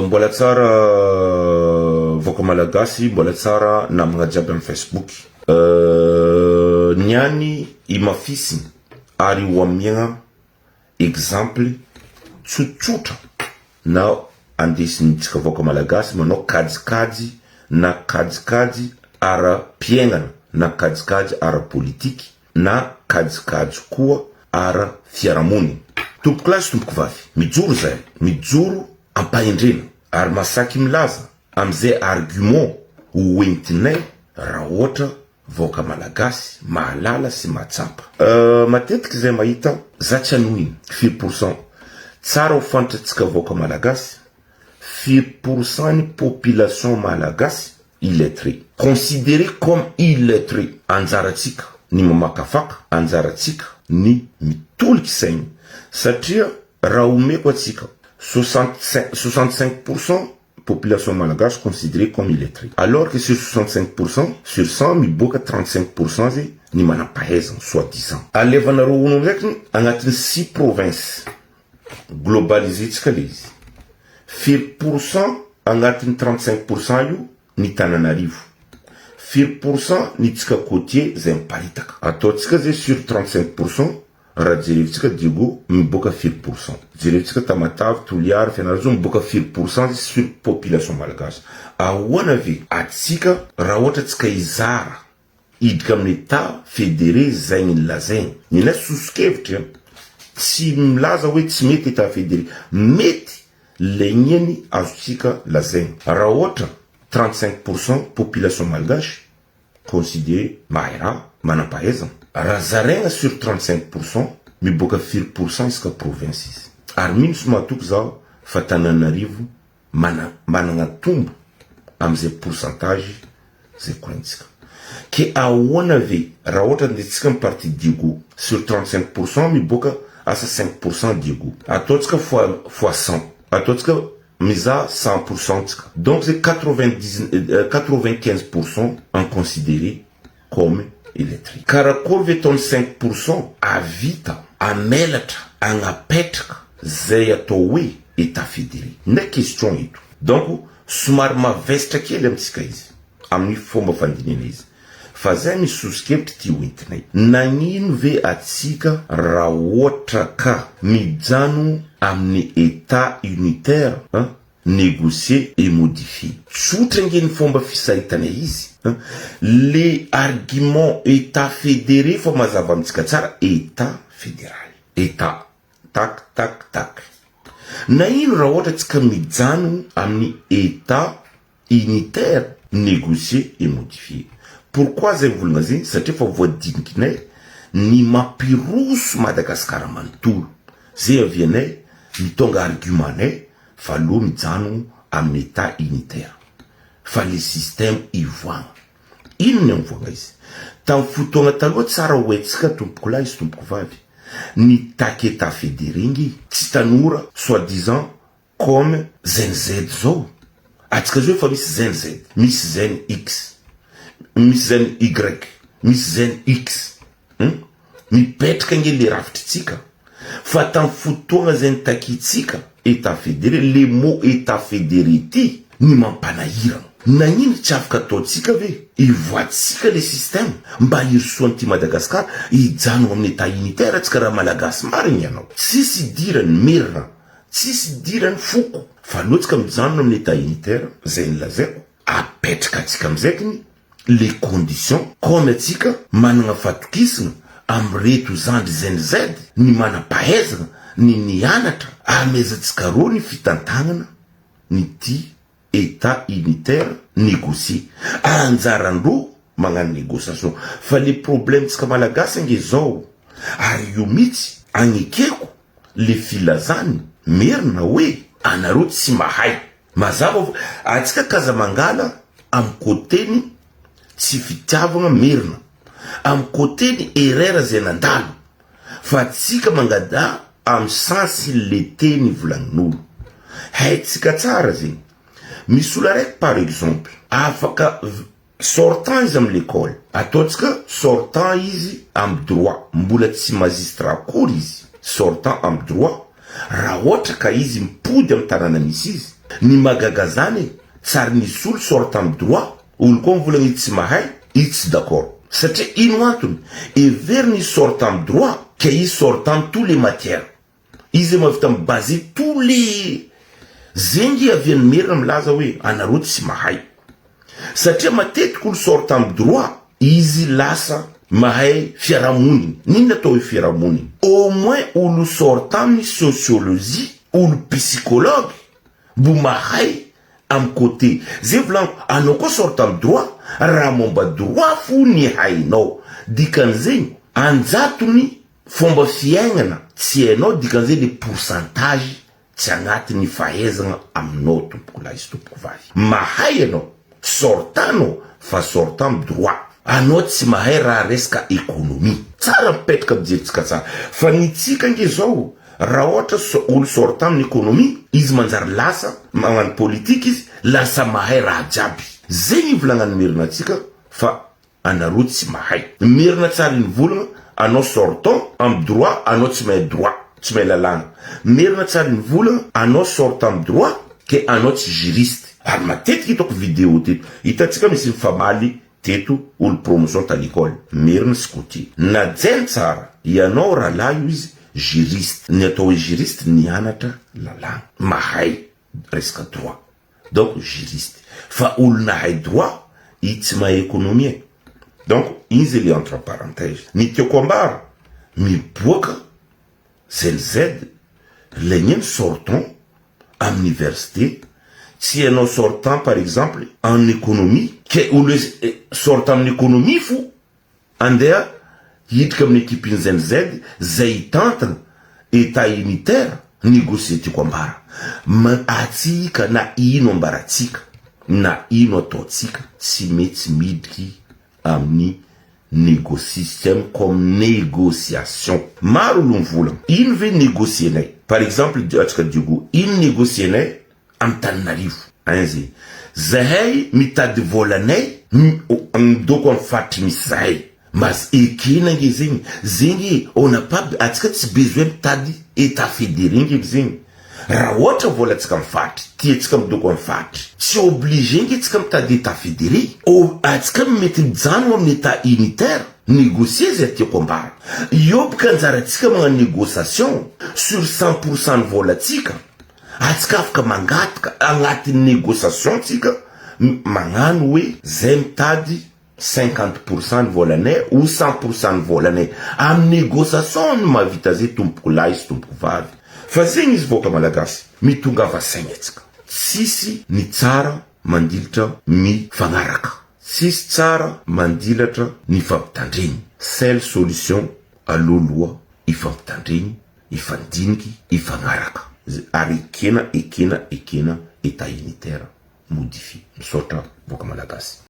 mbola tsara voka malagasy mbola tsara namagna jiaby amin'ny Facebook niany imafisiny ary ho amiagna exemple tsotsotra na andesinitsika voka malagasy manao kajikajy na kajikajy ara piainana na kajikajy ara politiky na kajikajy koa ara fiarahamonina. Tompoko lahy sy tompoko vavy mijoro zay mijoro ampahendrena ary masaky milaza amizay argument ho entinay raha ohatra voka malagasy mahalala sy matsapa. Matetiky zay mahita zatsy anoiny 4% tsara ho fantatsika voka malagasy 4% ny population malagasy illettré considéré comme illettré anjaratsika ny mamakafaka anjaratsika ny mitoliky saigny satria raha omeko atsika 65% population malagasy considérée comme illettrée. Alors que sur 65%, sur 100, miboka 35% zay ny manam-pahaizana soi-disant. Alevanareo ono ndraiky agnatin'ny 6 provinces globalisé-tsika le izy. 4% agnatin'ny 35% io ny Tananarivo. 4% ny tsika côtier zay miparitaka. Ataotsika zay sur 35%. Raha jerevitsika Diego miboka 4%. Jerevitsika Tamatave, Toliara, Fianarantsoa miboka 4% sur population malagasy. Ahoana ve atsika raha ohatra tsika izara idika amin'ny état fédéré zay ny lazaigny. Nina soskevitra tsy milaza hoe tsy mety état fédéré. Mety legneny azotsika lazaigny. Raha ohatra 35% population malagasy considéré mahera manam-pahaizana. Raha zaraigna sur 35%, miboka 4% isaka provinces. Ary mino sy mahatoky zao fa Tananarivo managna tombo amizay pourcentage zay korantsika. Ke ahoana ve raha ohatra ndetsika amin'ny parti Diego sur 35% miboka asa 5% Diego. Ataotsika fois 100. Ataotsika miza 100% tsika. Donc c'est 95% en considéré comme illettré. Karakory ve tony 5% avita amelatra agnapetraka zay atao hoe état fédéré. Na question ito. Donc somary mavesitra kely amitsika izy amin'ny fomba fandinina izy. Fa zay misosikevitra ty hoentinay. Nagnino ve atsika raha ohatra ka mijano amin'ny état unitaire négocier et modifier. Tsotra ngeny fomba fisahitanay izy. Les arguments état fédéré faut mazava amitsika tsara état fédéral. État tac tac tac. Na ino raha ohatra tsika mijano amin'ny état unitaire négocier et modifier. Pourquoi zay volagna zay? Satria fa voadinikinay ny mampiroso Madagasikara manontolo. Zay avianay mitonga argumentanay fa aloha mijano amin'ny état unitaire. Fa le système ivoagna. Ino ny mivoagna izy? Tamin'ny fotoagna taloha tsara hoentsika tompoko lahy sy tompoko vavy. Ny taky état fédéré ngy tsy tanora soi-disant comme ZNZ zao. Atsika zao fa misy ZNZ, misy ZNX, misy ZNY, misy ZNX. Mipetraka nge le ravitritsika. Fa tamin'ny fotoagna zay nitakitsika état fédéré, le mot état fédéré ty ny mampanahirana. Nagnino tsy afaka ataotsika ve? Ivoatsika le système mba hirsoany ty Madagasikara ijano amin'ny état unitaire atsika raha malagasy marigny ianao. Tsisy idirany merina, tsisy idirany foko. Fa loatsika mijano amin'ny état unitaire zay nilazaiko. Apetraka atsika amizakiny les conditions comme atsika managna fatokisana amreto zandry ZNZ ny manam-pahaizana ny nianatra amezatsika ro ny fitantagnana ny ty état unitaire négocié. Anjarandro magnano négociation. Fa le problème tsika malagasy nge zao. Ary io mitsy agnekeko le filazany merina hoe anareo tsy mahay. Mazava atsika Kazamangala am côté-ny tsy fitiavagna merina. Am côté-ny erreur zay nandalo. Fa tsika mangada am sensy le teny volagnin'olo. Haitsika tsara zegny. Misy olo araiky par exemple afaka sortant izy am l'école. Ataotsika sortant izy am droit. Mbola tsy magistrat kory izy. Sortant am droit raha ohatra ka izy mipody amin'ny tanàna misy izy, ny magaga zany tsary nisy olo sort amin'ny droit, olo koa mivolagna ity tsy mahay, ity tsy d'accord. Satria ino antony? Every ny sort amin'ny droit ka izy sort amin'ny tous les matières. Izy mavita mibaser tous les zengy aviany merina milaza hoe anareo tsy mahay. Satria matetika olo sort amin'ny droit, izy lasa mahay fiarahamonina. Nina atao hoe fiarahamonina? Au moins olo sort amin'ny sociologie, olo psychologue, mbo mahay am côté. Zay volaniko, anao koa sort amin'ny droit, raha momba droit fo ny hainao. Dikan'izay, anjatony fomba fiaignana tsy hainao, dikan'izay le pourcentage tsy agnatiny fahaizana aminao tompoko lahy sy tompoko vavy. Mahay anao, sortanao, fa sorta amin'ny droit. Anao tsy mahay raha resaka économie. Tsara mipetraka mijerytsika tsara. Fa ny tsika nge zao, raha ohatra olo sorta amin'ny économie, izy manjary lasa, magnano politique izy, lasa mahay raha jiaby. Zay ny volagna merina tsika, fa anareo tsy mahay. Merina tsara ny volagna, anao sortant amin'ny droit, anao tsy mahay droit, tsy mahay lalàna. Merina tsara ny volagna, anao sortant amin'ny droit, ke anao tsy juriste. Ary matetika hitako vidéo teto, hitatsika misy mifamaly teto olo promotion ta l'école. Merina sy côté. Na jainy tsara, ianao rahalahy io izy juriste. Ny atao hoe juriste nianatra lalàna, mahay resaka droit. Donc juriste. Fa olo nahay droit, i tsy mahay économie. Donc izy le entre parenthèses. Ny tiako ambara, miboaka ZLZ, le nyen sortant à l'université, si un sortant par exemple en économie, que ou le sortant en économie fou, andea, hit comme l'équipe ZLZ, zay tente état unitaire, négocier tu kombara. Ma atika na ino mbaratika, na ino totika, si meti midki amni négociation comme négociation. Maro l'on il veut négocier. Par exemple, il négocier Antananarivo. Ainsi. Zahay mitady volanay ndoko en fatimi zahay. Mas ekina ngezing zingi on n'a pas atika tsy besoin mitady état fédéré ngezing. Raha ohatra vola tsika mifatry, tietsika midoko amin'ny fatry. Tsy obligé nge tsika mitady état fédéré. Atsika mety mijano amin'ny état unitaire. Négocier zay tiako ambara. Iobika anjaratsika magnano négociation sur 100% ny vola tsika. Atsika afaka mangataka agnatin'ny négociation tsika magnano hoe zay mitady 50% ny volanay ou 100% ny volanay. Am négociation no mavita zay tompoko lahy sy tompoko vavy. Fa zegny izy voaka malagasy mitongava saigna tsika. Sisy ny tsara mandilatra mifagnaraka. Sisy tsara mandilatra ny fampitandreny. Seule solution aloloha ifampitandreny, ifandiniky, ifagnaraka. Ary ekena état unitaire modifie. Misaotra voaka malagasy.